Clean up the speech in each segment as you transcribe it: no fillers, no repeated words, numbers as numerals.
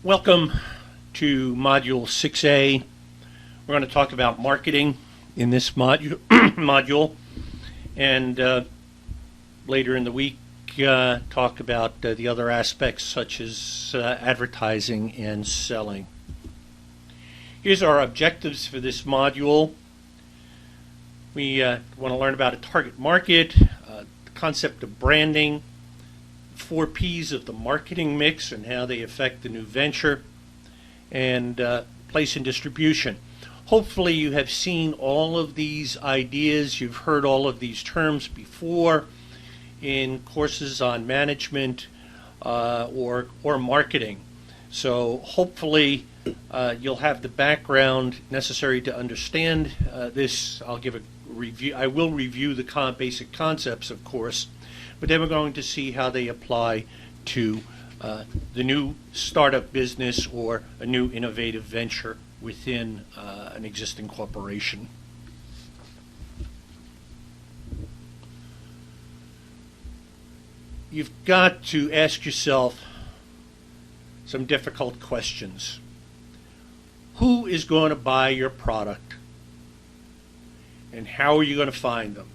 Welcome to Module 6A. We're going to talk about marketing in this module, and later in the week talk about the other aspects such as advertising and selling. Here's our objectives for this module. We want to learn about a target market, the concept of branding, 4 P's of the marketing mix and how they affect the new venture, and place and distribution. Hopefully you have seen all of these ideas, you've heard all of these terms before in courses on management or marketing. So hopefully you'll have the background necessary to understand this. I'll give a review. I will review the basic concepts, of course, but then we're going to see how they apply to the new startup business or a new innovative venture within an existing corporation. You've got to ask yourself some difficult questions. Who is going to buy your product? And how are you going to find them?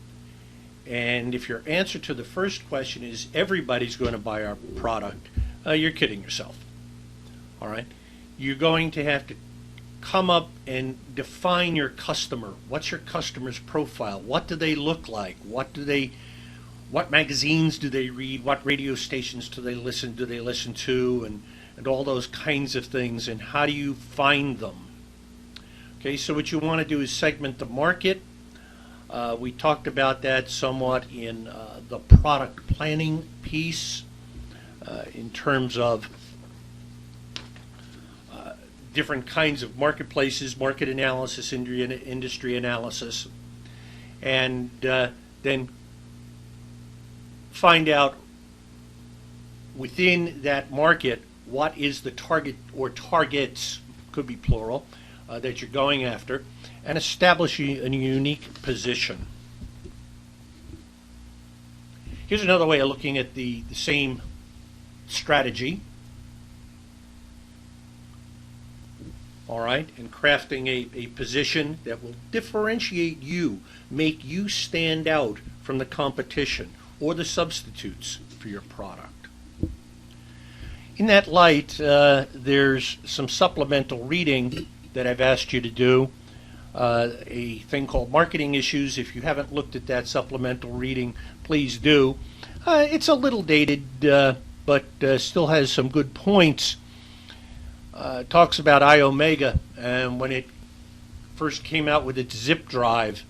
And if your answer to the first question is everybody's going to buy our product, you're kidding yourself. All right? You're going to have to come up and define your customer. What's your customer's profile? What do they look like? What magazines do they read? What radio stations do they listen to? And all those kinds of things. And how do you find them? Okay, so what you want to do is segment the market. We talked about that somewhat in the product planning piece in terms of different kinds of marketplaces, market analysis, industry analysis, and then find out within that market what is the target or targets, could be plural, that you're going after, and establish a unique position. Here's another way of looking at the same strategy. All right, and crafting a position that will differentiate you, make you stand out from the competition or the substitutes for your product. In that light, there's some supplemental reading that I've asked you to do. A thing called Marketing Issues. If you haven't looked at that supplemental reading, please do. It's a little dated, but still has some good points. Talks about iOmega and when it first came out with its zip drive,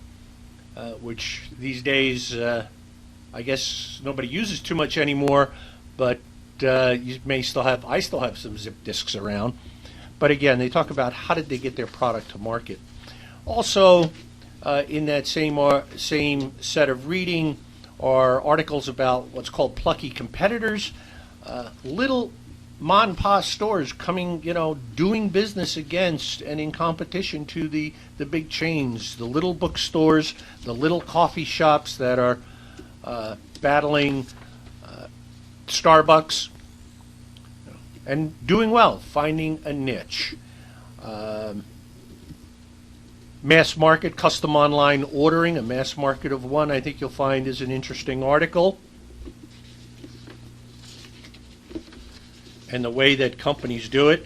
which these days I guess nobody uses too much anymore, but you may still have, I still have some zip disks around. But again, they talk about how did they get their product to market. Also, in that same set of reading are articles about what's called plucky competitors, little mom and pop stores coming, doing business against and in competition to the big chains, the little bookstores, the little coffee shops that are battling Starbucks and doing well, finding a niche. Mass market, custom online ordering, a mass market of one, I think you'll find is an interesting article. And the way that companies do it.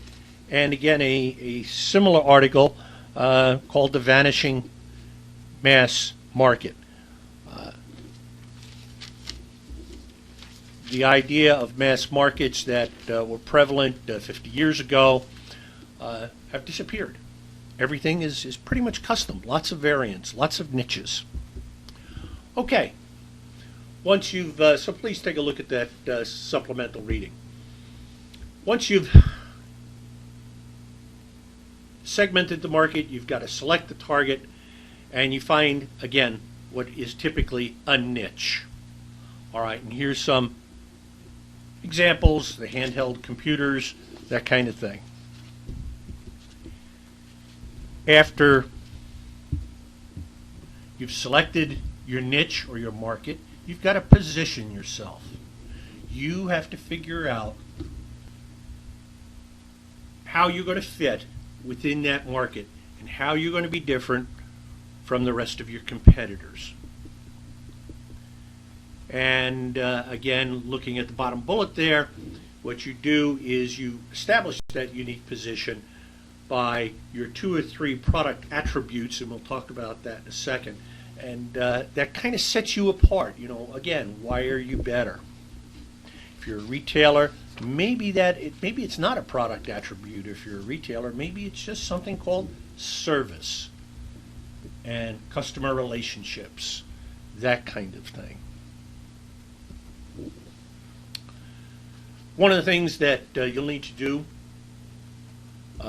And again, a similar article called The Vanishing Mass Market. The idea of mass markets that were prevalent 50 years ago have disappeared. Everything is pretty much custom, lots of variants, lots of niches. Okay, once you've, so please take a look at that supplemental reading. Once you've segmented the market, you've got to select the target, and you find, again, what is typically a niche. All right, and here's some examples, the handheld computers, that kind of thing. After you've selected your niche or your market, you've got to position yourself. You have to figure out how you're going to fit within that market and how you're going to be different from the rest of your competitors. And again, looking at the bottom bullet there, what you do is you establish that unique position by your 2 or 3 product attributes, and we'll talk about that in a second. And that kind of sets you apart. You know, again, why are you better? If you're a retailer, maybe it's not a product attribute. If you're a retailer, maybe it's just something called service and customer relationships, that kind of thing. One of the things that you'll need to do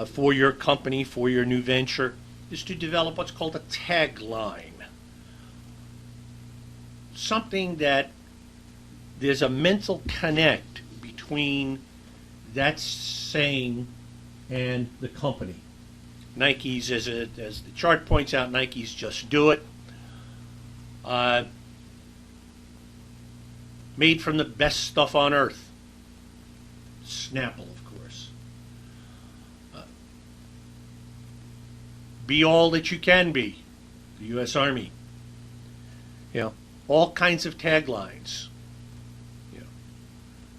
for your company, for your new venture, is to develop what's called a tagline. Something that there's a mental connect between that saying and the company. Nike's, as the chart points out, Nike's just do it. Made from the best stuff on earth. Snapple, of course. Be all that you can be. The U.S. Army. You know, all kinds of taglines. You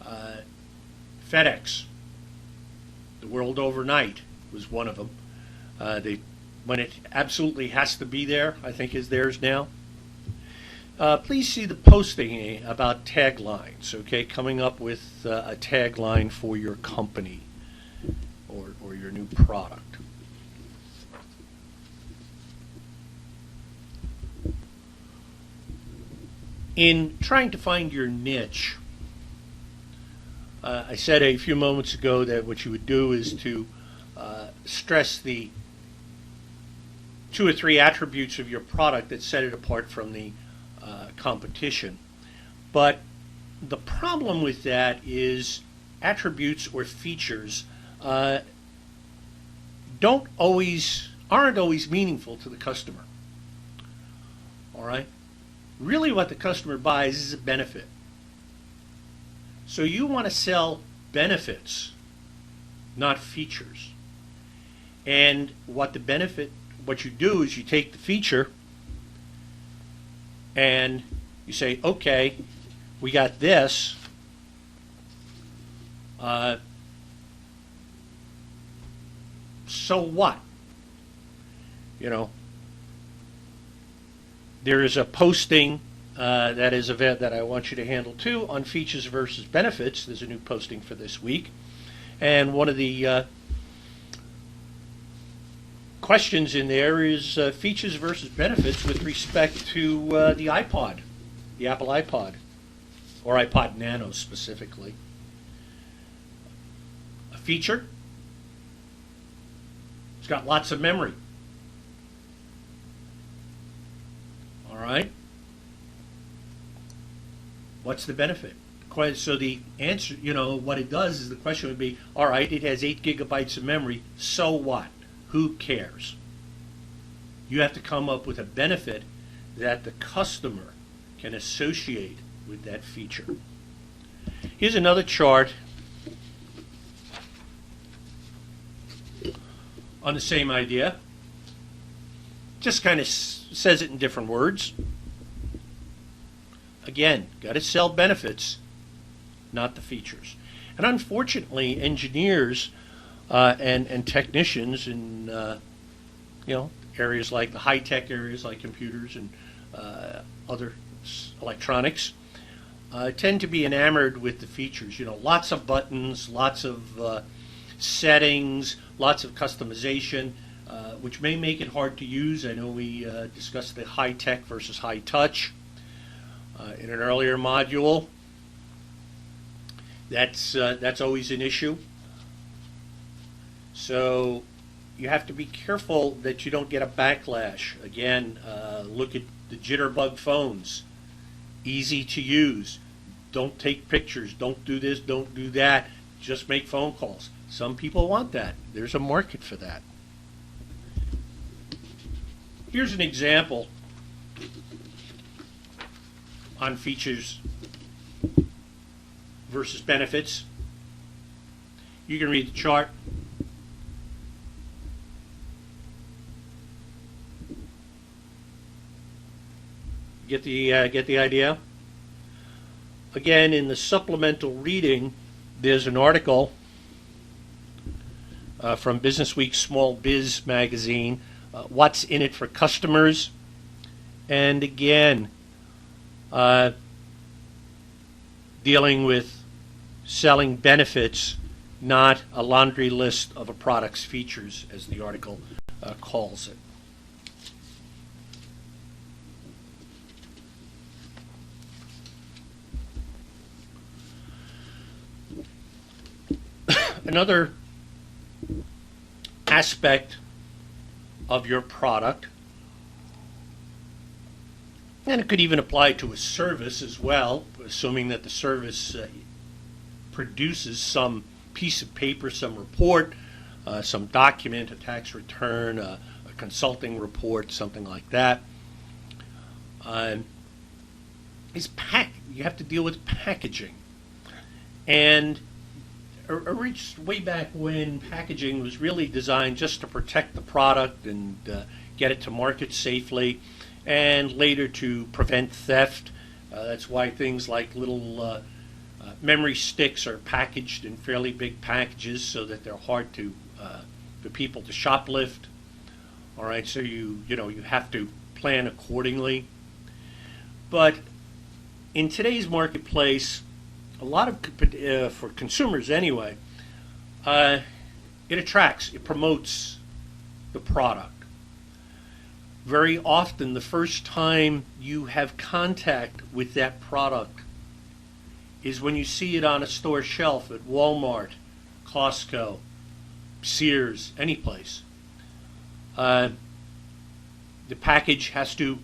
know, FedEx. The world overnight was one of them. When it absolutely has to be there, I think is theirs now. Please see the posting about taglines, okay? Coming up with a tagline for your company or your new product. In trying to find your niche, I said a few moments ago that what you would do is to stress the 2 or 3 attributes of your product that set it apart from the competition. But the problem with that is attributes or features aren't always meaningful to the customer. All right? Really what the customer buys is a benefit. So you want to sell benefits, not features. And what you do is you take the feature and you say, okay, we got this. So what? You know, there is a posting that is that I want you to handle too on features versus benefits. There's a new posting for this week, and one of the questions in there is features versus benefits with respect to the iPod, the Apple iPod, or iPod Nano specifically. A feature, it's got lots of memory. All right. What's the benefit? So the answer, you know, what it does is the question would be, all right, it has 8 gigabytes of memory, so what? Who cares? You have to come up with a benefit that the customer can associate with that feature. Here's another chart on the same idea. Just kind of says it in different words. Again, got to sell benefits, not the features. And unfortunately, engineers and technicians in areas like the high-tech areas like computers and other electronics tend to be enamored with the features. You know, lots of buttons, lots of settings, lots of customization, which may make it hard to use. I know we discussed the high-tech versus high-touch in an earlier module. That's always an issue. So you have to be careful that you don't get a backlash. Again, look at the jitterbug phones. Easy to use. Don't take pictures. Don't do this. Don't do that. Just make phone calls. Some people want that. There's a market for that. Here's an example on features versus benefits. You can read the chart. Get the idea? Again, in the supplemental reading, there's an article from Business Week Small Biz magazine, what's in it for customers. And again, dealing with selling benefits, not a laundry list of a product's features, as the article calls it. Another aspect of your product, and it could even apply to a service as well, assuming that the service produces some piece of paper, some report, some document, a tax return, a consulting report, something like that. You have to deal with packaging. And way back when, packaging was really designed just to protect the product and get it to market safely, and later to prevent theft. That's why things like little memory sticks are packaged in fairly big packages so that they're hard for people to shoplift. All right, so you have to plan accordingly. But in today's marketplace, a lot of for consumers anyway, it it promotes the product. Very often, the first time you have contact with that product is when you see it on a store shelf at Walmart, Costco, Sears, any place. The package has to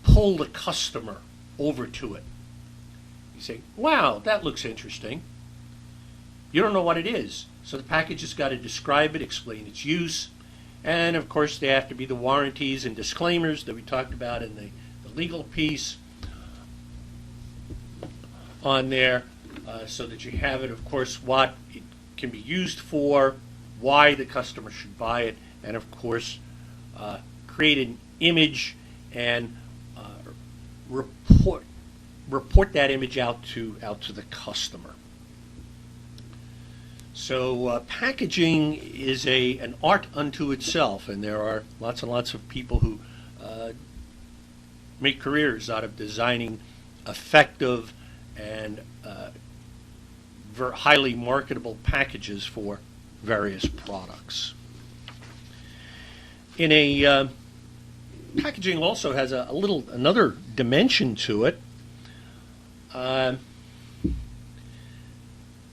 pull the customer over to it. You say, wow, that looks interesting. You don't know what it is. So the package has got to describe it, explain its use, and of course there have to be the warranties and disclaimers that we talked about in the legal piece on there, so that you have it, of course, what it can be used for, why the customer should buy it, and of course create an image and report that image out to the customer. So packaging is an art unto itself, and there are lots and lots of people who make careers out of designing effective and highly marketable packages for various products. Packaging also has another dimension to it.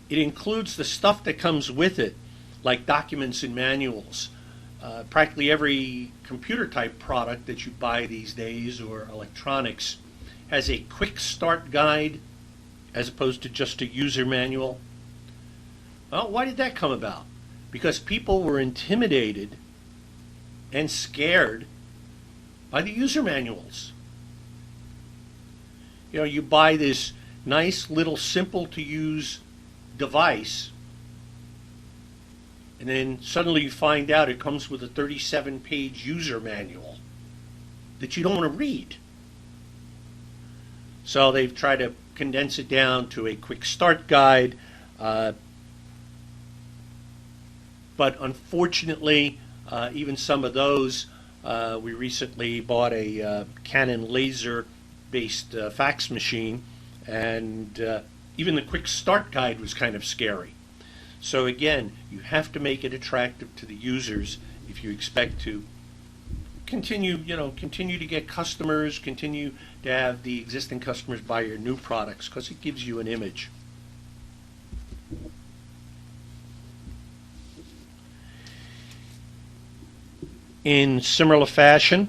It includes the stuff that comes with it, like documents and manuals. Practically every computer type product that you buy these days, or electronics, has a quick start guide as opposed to just a user manual. Well, why did that come about? Because people were intimidated and scared by the user manuals. You buy this nice little simple to use device, and then suddenly you find out it comes with a 37-page user manual that you don't want to read. So they've tried to condense it down to a quick start guide, but unfortunately, even some of those, we recently bought a Canon laser-based fax machine, and even the quick start guide was kind of scary. So again, you have to make it attractive to the users if you expect to continue to get customers, continue to have the existing customers buy your new products, because it gives you an image. In similar fashion,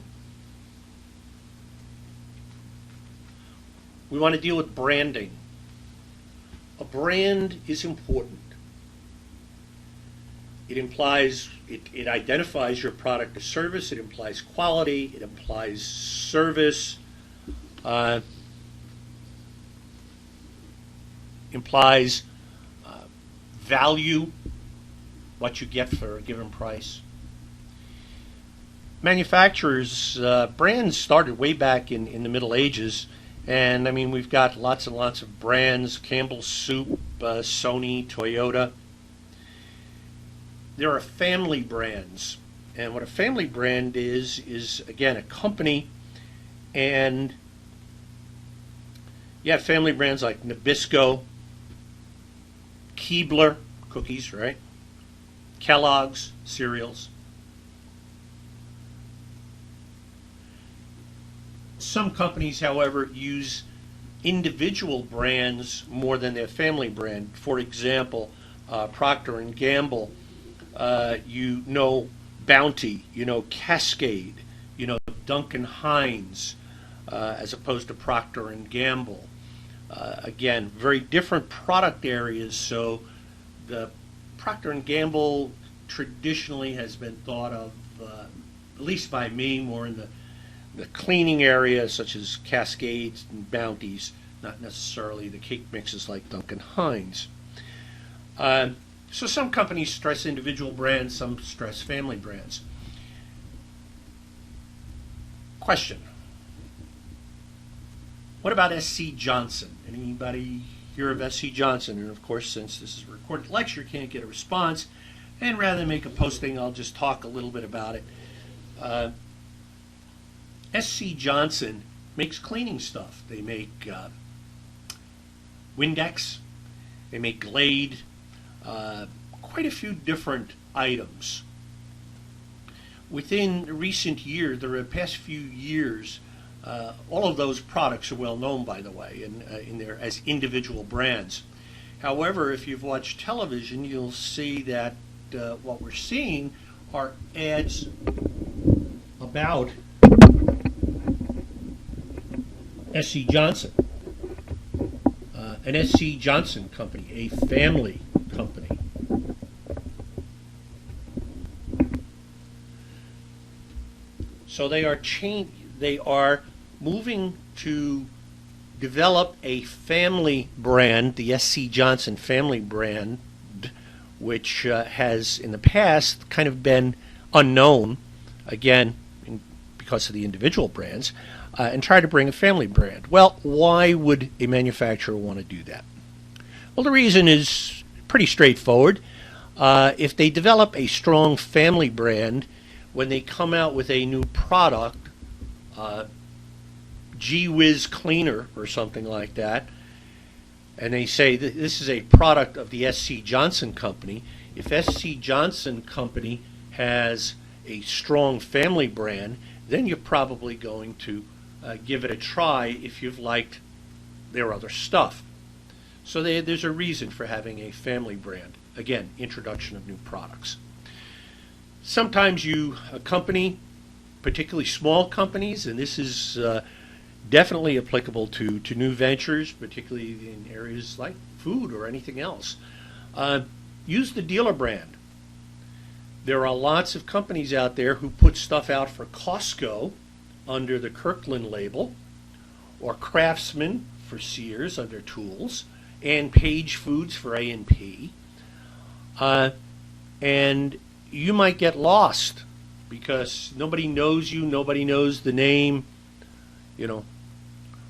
we want to deal with branding. A brand is important. It implies, it identifies your product or service, it implies quality, it implies service, implies value, what you get for a given price. manufacturers, brands started way back in the Middle Ages. And I mean, we've got lots and lots of brands: Campbell's Soup, Sony, Toyota. There are family brands. And what a family brand is again, a company. And you have family brands like Nabisco, Keebler, cookies, right? Kellogg's, cereals. Some companies, however, use individual brands more than their family brand. For example, Procter and Gamble, Bounty, Cascade, Duncan Hines, as opposed to Procter and Gamble. Again, very different product areas. So the Procter and Gamble traditionally has been thought of, at least by me, more in the cleaning area, such as Cascades and Bounties, not necessarily the cake mixes like Duncan Hines. So some companies stress individual brands, some stress family brands. Question: what about S.C. Johnson? Anybody hear of S.C. Johnson? And of course, since this is a recorded lecture, can't get a response. And rather than make a posting, I'll just talk a little bit about it. S.C. Johnson makes cleaning stuff. They make Windex. They make Glade. Quite a few different items. Within recent years, the past few years, all of those products are well known, by the way, in there as individual brands. However, if you've watched television, you'll see that what we're seeing are ads about S.C. Johnson, an S.C. Johnson company, a family company. So they are moving to develop a family brand, the S.C. Johnson family brand, which has in the past kind of been unknown, again, because of the individual brands, and try to bring a family brand. Well, why would a manufacturer want to do that? Well, the reason is pretty straightforward. If they develop a strong family brand, when they come out with a new product, Gee Whiz Cleaner or something like that, and they say that this is a product of the S.C. Johnson Company, if S.C. Johnson Company has a strong family brand, then you're probably going to give it a try if you've liked their other stuff. So there's a reason for having a family brand. Again, introduction of new products. Sometimes a company, particularly small companies, and this is definitely applicable to new ventures, particularly in areas like food or anything else, use the dealer brand. There are lots of companies out there who put stuff out for Costco under the Kirkland label, or Craftsman for Sears under Tools, and Page Foods for A&P. And you might get lost because nobody knows you, nobody knows the name,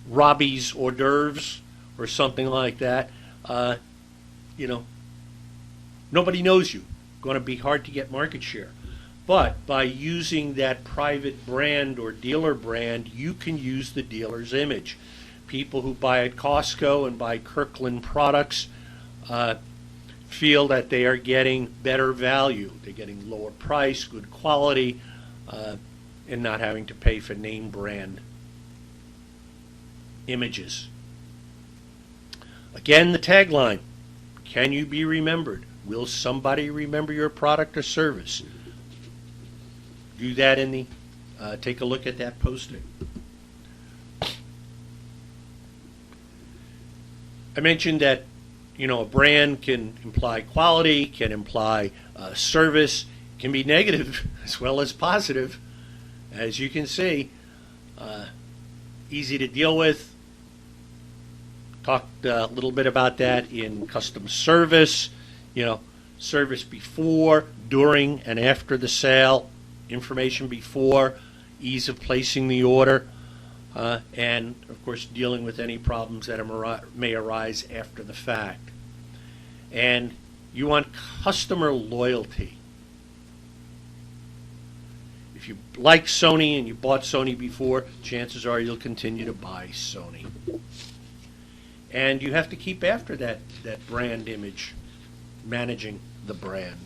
Robbie's Hors d'oeuvres or something like that. Nobody knows you. Going to be hard to get market share. But by using that private brand or dealer brand, you can use the dealer's image. People who buy at Costco and buy Kirkland products feel that they are getting better value. They're getting lower price, good quality, and not having to pay for name brand images. Again, the tagline: can you be remembered? Will somebody remember your product or service? Do that in the, take a look at that posting. I mentioned that, a brand can imply quality, can imply service, can be negative as well as positive. As you can see, easy to deal with. Talked a little bit about that in customer service, service before, during, and after the sale, information before, ease of placing the order, and, of course, dealing with any problems that may arise after the fact. And you want customer loyalty. If you like Sony and you bought Sony before, chances are you'll continue to buy Sony. And you have to keep after that brand image, managing the brand.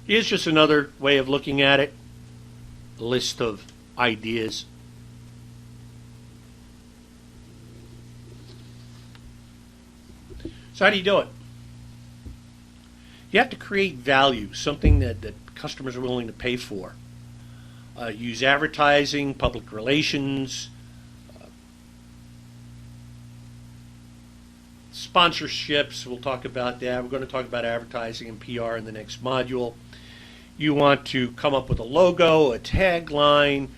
Here's just another way of looking at it, a list of ideas. So how do you do it? You have to create value, something that customers are willing to pay for. Use advertising, public relations, sponsorships. We'll talk about that. We're going to talk about advertising and PR in the next module. You want to come up with a logo, a tagline,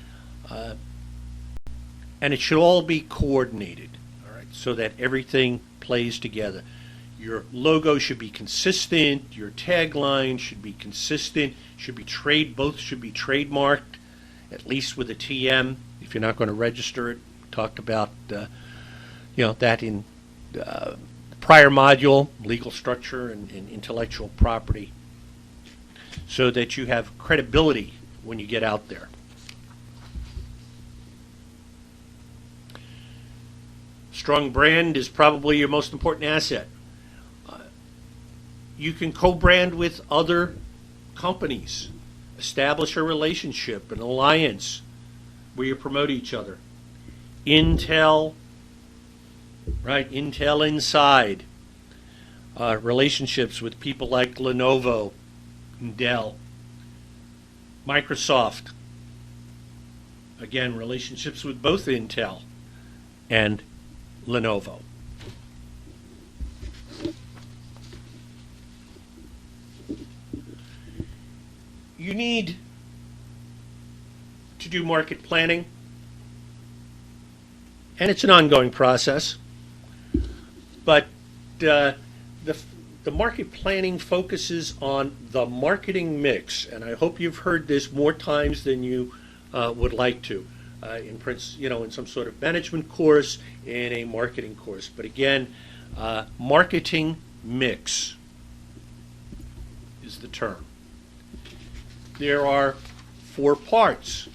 and it should all be coordinated, all right, so that everything plays together. Your logo should be consistent. Your tagline should be consistent. Both should be trademarked, at least with a TM. If you're not going to register it, we talked about that in the prior module, legal structure and intellectual property, so that you have credibility when you get out there. Strong brand is probably your most important asset. You can co-brand with other companies, establish a relationship, an alliance where you promote each other. Intel, right? Intel Inside. Relationships with people like Lenovo and Dell. Microsoft. Again, relationships with both Intel and Lenovo. You need to do market planning, and it's an ongoing process, but the market planning focuses on the marketing mix, and I hope you've heard this more times than you would like to in some sort of management course, in a marketing course. But again, marketing mix is the term. There are 4 parts.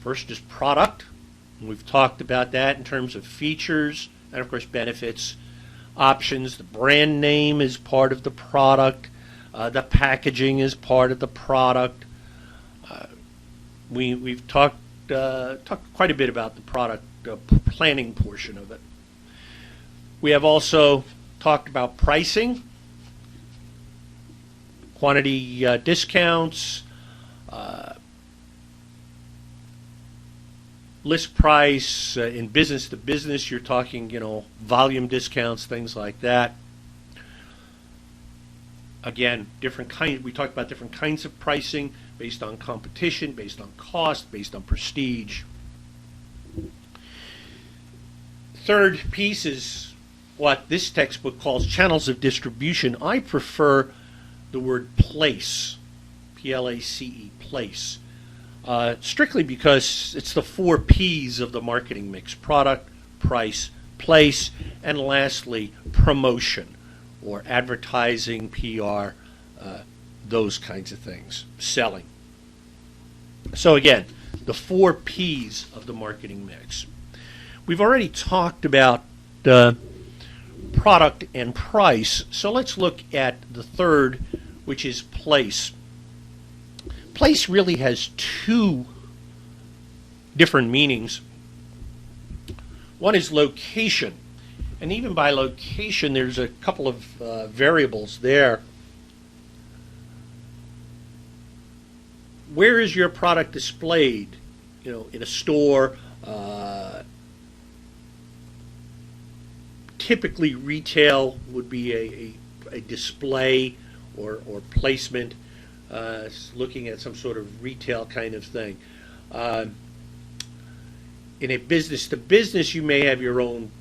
First is product, and we've talked about that in terms of features and, of course, benefits, options. The brand name is part of the product. The packaging is part of the product. We've talked quite a bit about the product planning portion of it. We have also talked about pricing, quantity discounts, list price. In business to business, you're talking, volume discounts, things like that. Again, we talked about different kinds of pricing based on competition, based on cost, based on prestige. Third piece is what this textbook calls channels of distribution. I prefer the word place, P-L-A-C-E, place, strictly because it's the 4 P's of the marketing mix: product, price, place, and lastly, promotion, or advertising, PR, those kinds of things, selling. So again, the 4 P's of the marketing mix. We've already talked about product and price, so let's look at the third, which is place. Place really has 2 different meanings. One is location, and even by location there's a couple of variables there. Where is your product displayed? In a store, typically retail would be a display or placement, looking at some sort of retail kind of thing. In a business to business, you may have your own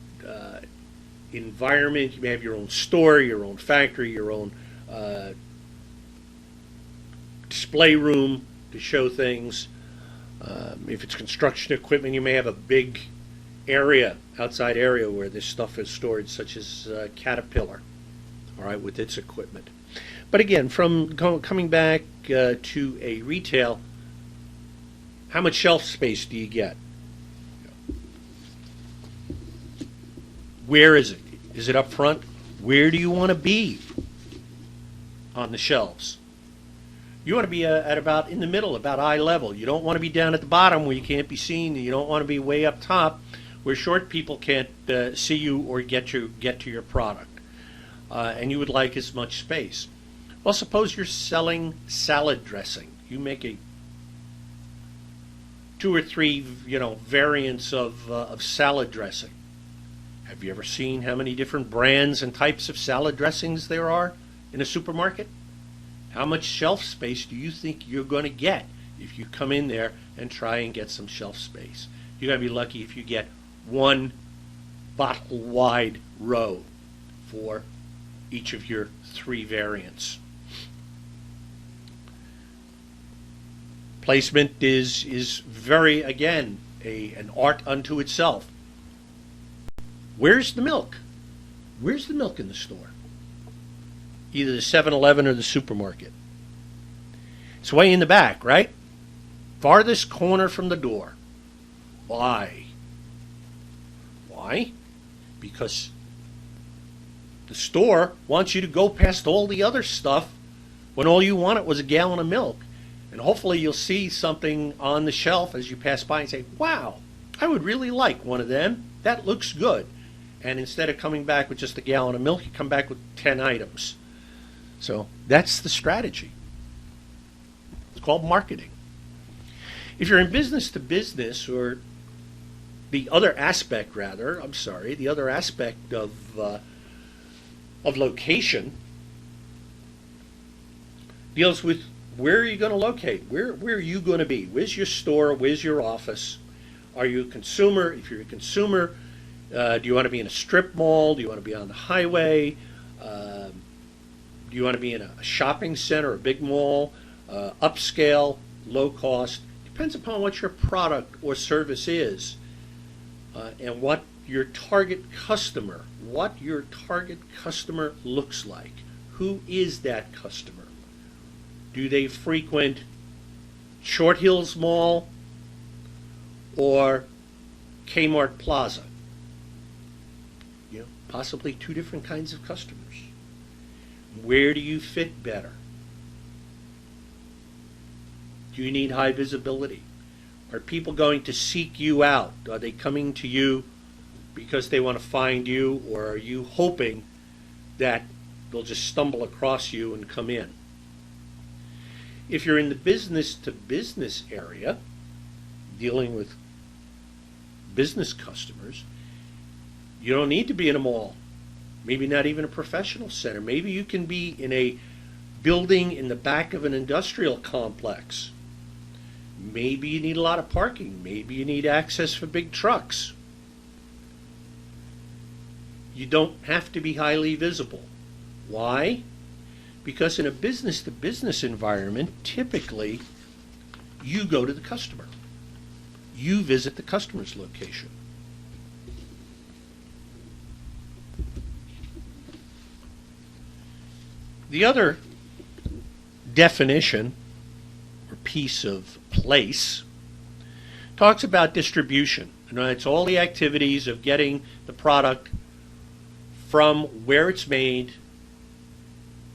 environment, you may have your own store, your own factory, your own display room to show things. If it's construction equipment, you may have a big area, outside area, where this stuff is stored, such as Caterpillar, all right, with its equipment. But again, from coming back to a retail, how much shelf space do you get? Where is it? Is it up front? Where do you want to be on the shelves? You want to be at about in the middle, about eye level. You don't want to be down at the bottom where you can't be seen. You don't want to be way up top where short people can't see you or get to your product. And you would like as much space. Well, suppose you're selling salad dressing. You make a 2 or 3, variants of salad dressing. Have you ever seen how many different brands and types of salad dressings there are in a supermarket? How much shelf space do you think you're going to get if you come in there and try and get some shelf space? You're going to be lucky if you get 1 bottle-wide row for each of your 3 variants. Placement is very, again, an art unto itself. Where's the milk? Where's the milk in the store? Either the 7-Eleven or the supermarket. It's way in the back, right? Farthest corner from the door. Why? Why? Because the store wants you to go past all the other stuff when all you wanted was a gallon of milk. And hopefully you'll see something on the shelf as you pass by and say, wow, I would really like one of them. That looks good. And instead of coming back with just a gallon of milk, you come back with 10 items. So that's the strategy. It's called marketing. If you're in business to business, or the other aspect of location deals with where are you going to locate? Where are you going to be? Where's your store? Where's your office? Are you a consumer? If you're a consumer, do you want to be in a strip mall? Do you want to be on the highway? Do you want to be in a shopping center, a big mall, upscale, low cost? Depends upon what your product or service is, and what your target customer looks like. Who is that customer? Do they frequent Short Hills Mall or Kmart Plaza? Possibly 2 different kinds of customers. Where do you fit better? Do you need high visibility? Are people going to seek you out? Are they coming to you because they want to find you, or are you hoping that they'll just stumble across you and come in? If you're in the business to business area, dealing with business customers, you don't need to be in a mall. Maybe not even a professional center. Maybe you can be in a building in the back of an industrial complex. Maybe you need a lot of parking. Maybe you need access for big trucks. You don't have to be highly visible. Why? Because in a business-to-business environment, typically, you go to the customer. You visit the customer's location. The other definition or piece of place talks about distribution. It's all the activities of getting the product from where it's made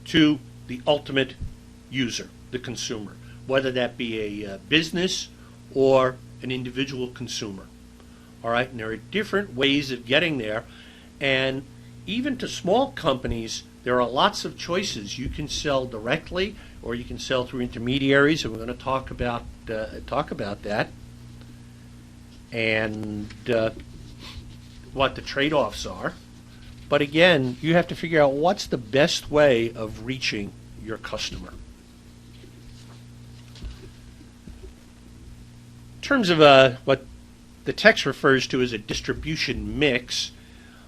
to the ultimate user, the consumer, whether that be a business or an individual consumer. All right, and there are different ways of getting there, and even to small companies, there are lots of choices. You can sell directly, or you can sell through intermediaries, and we're going to talk about that, and what the trade-offs are. But again, you have to figure out what's the best way of reaching your customer. In terms of what the text refers to as a distribution mix,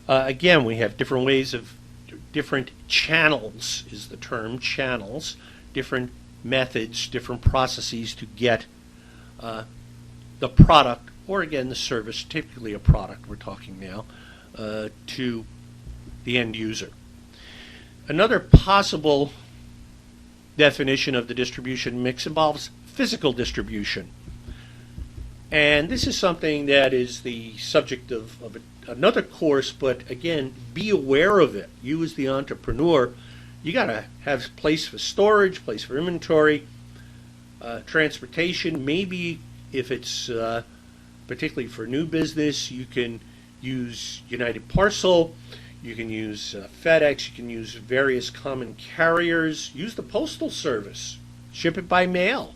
again, we have different channels is the term, channels, different methods, different processes to get the product, or again the service, typically a product we're talking now, to the end user. Another possible definition of the distribution mix involves physical distribution. And this is something that is the subject of another course, but again, be aware of it. You as the entrepreneur, you got to have a place for storage, place for inventory, transportation. Maybe if it's particularly for new business, you can use United Parcel, you can use FedEx, you can use various common carriers, use the Postal Service, ship it by mail.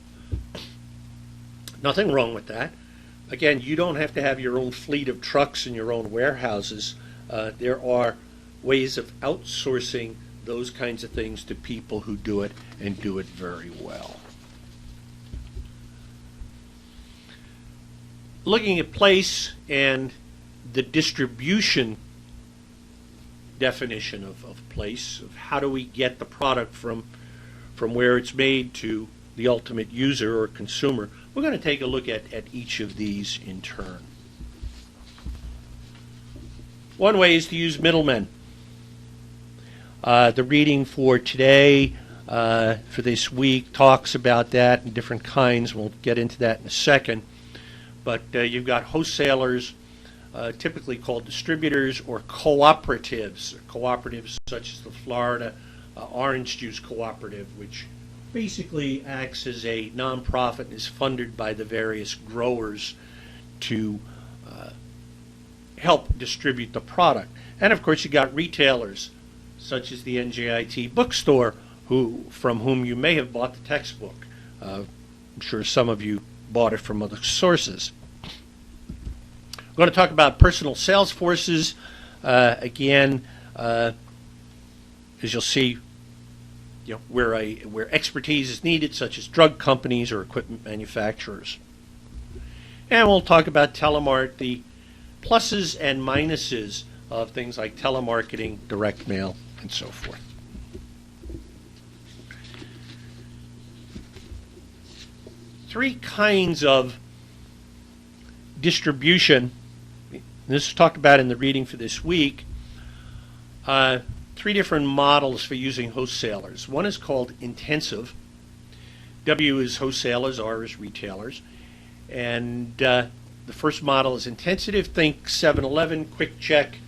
Nothing wrong with that. Again, you don't have to have your own fleet of trucks and your own warehouses. There are ways of outsourcing those kinds of things to people who do it and do it very well. Looking at place and the distribution definition of place, of how do we get the product from where it's made to the ultimate user or consumer, we're going to take a look at each of these in turn. One way is to use middlemen. The reading for today, for this week, talks about that and different kinds. We'll get into that in a second. But you've got wholesalers, typically called distributors, or cooperatives. Cooperatives such as the Florida Orange Juice Cooperative, which basically acts as a nonprofit and is funded by the various growers to help distribute the product. And of course you got retailers such as the NJIT bookstore, from whom you may have bought the textbook. I'm sure some of you bought it from other sources. We're going to talk about personal sales forces. Again, as you'll see, where expertise is needed, such as drug companies or equipment manufacturers. And we'll talk about telemart, the pluses and minuses of things like telemarketing, direct mail, and so forth. Three kinds of distribution. This is talked about in the reading for this week. Three different models for using wholesalers. One is called intensive. W is wholesalers, R is retailers. And the first model is intensive. Think 7-Eleven, Quick Check,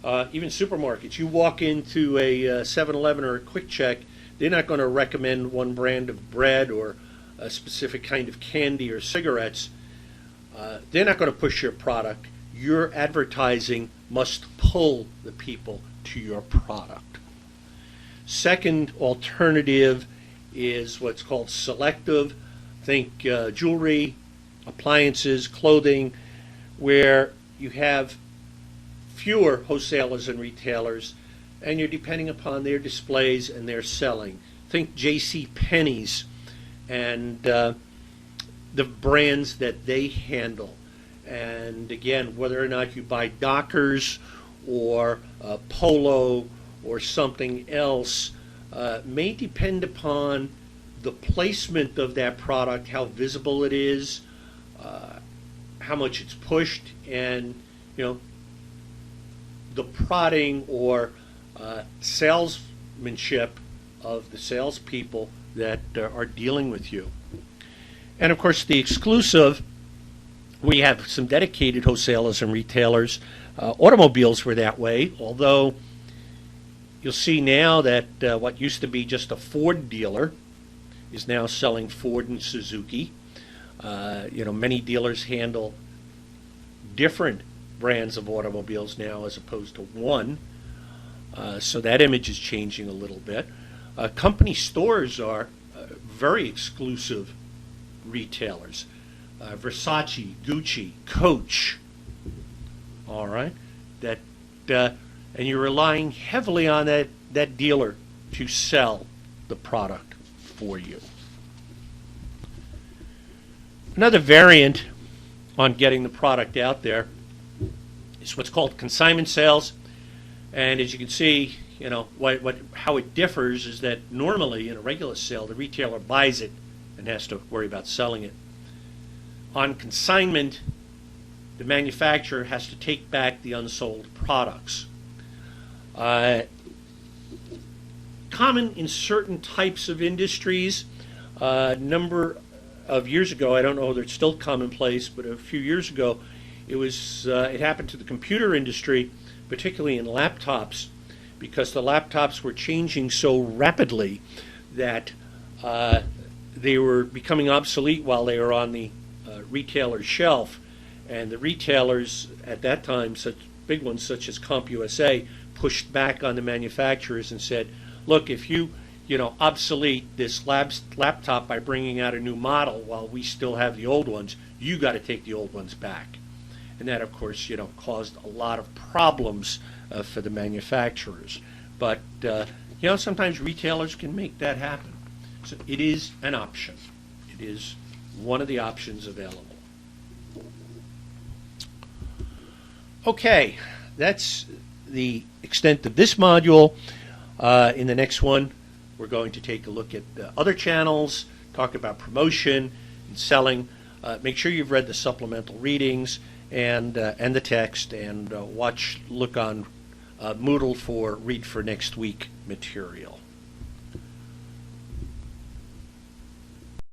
even supermarkets. You walk into a 7-Eleven or a Quick Check, they're not going to recommend one brand of bread or a specific kind of candy or cigarettes. They're not going to push your product. Your advertising must pull the people to your product. Second alternative is what's called selective. Think jewelry, appliances, clothing, where you have fewer wholesalers and retailers, and you're depending upon their displays and their selling. Think J.C. Penney's and the brands that they handle. And again, whether or not you buy Dockers or Polo or something else may depend upon the placement of that product, how visible it is, how much it's pushed, and the prodding or salesmanship of the salespeople that are dealing with you. And of course, the exclusive, we have some dedicated wholesalers and retailers. Automobiles were that way, although you'll see now that what used to be just a Ford dealer is now selling Ford and Suzuki. Many dealers handle different brands of automobiles now as opposed to one. So that image is changing a little bit. Company stores are very exclusive retailers. Versace, Gucci, Coach. All right, and you're relying heavily on that dealer to sell the product for you. Another variant on getting the product out there is what's called consignment sales. And as you can see how it differs is that normally in a regular sale, the retailer buys it and has to worry about selling it. On consignment, the manufacturer has to take back the unsold products. Common in certain types of industries. A number of years ago, I don't know whether it's still commonplace, but a few years ago, it happened to the computer industry, particularly in laptops, because the laptops were changing so rapidly that they were becoming obsolete while they were on the retailer's shelf. And the retailers at that time, such big ones such as CompUSA, pushed back on the manufacturers and said, look, if you obsolete this laptop by bringing out a new model while we still have the old ones, you got to take the old ones back. And that, of course, caused a lot of problems for the manufacturers. But, sometimes retailers can make that happen. So it is an option. It is one of the options available. Okay, that's the extent of this module. In the next one, we're going to take a look at the other channels, talk about promotion and selling. Make sure you've read the supplemental readings and the text, and look on Moodle for Read for Next Week material.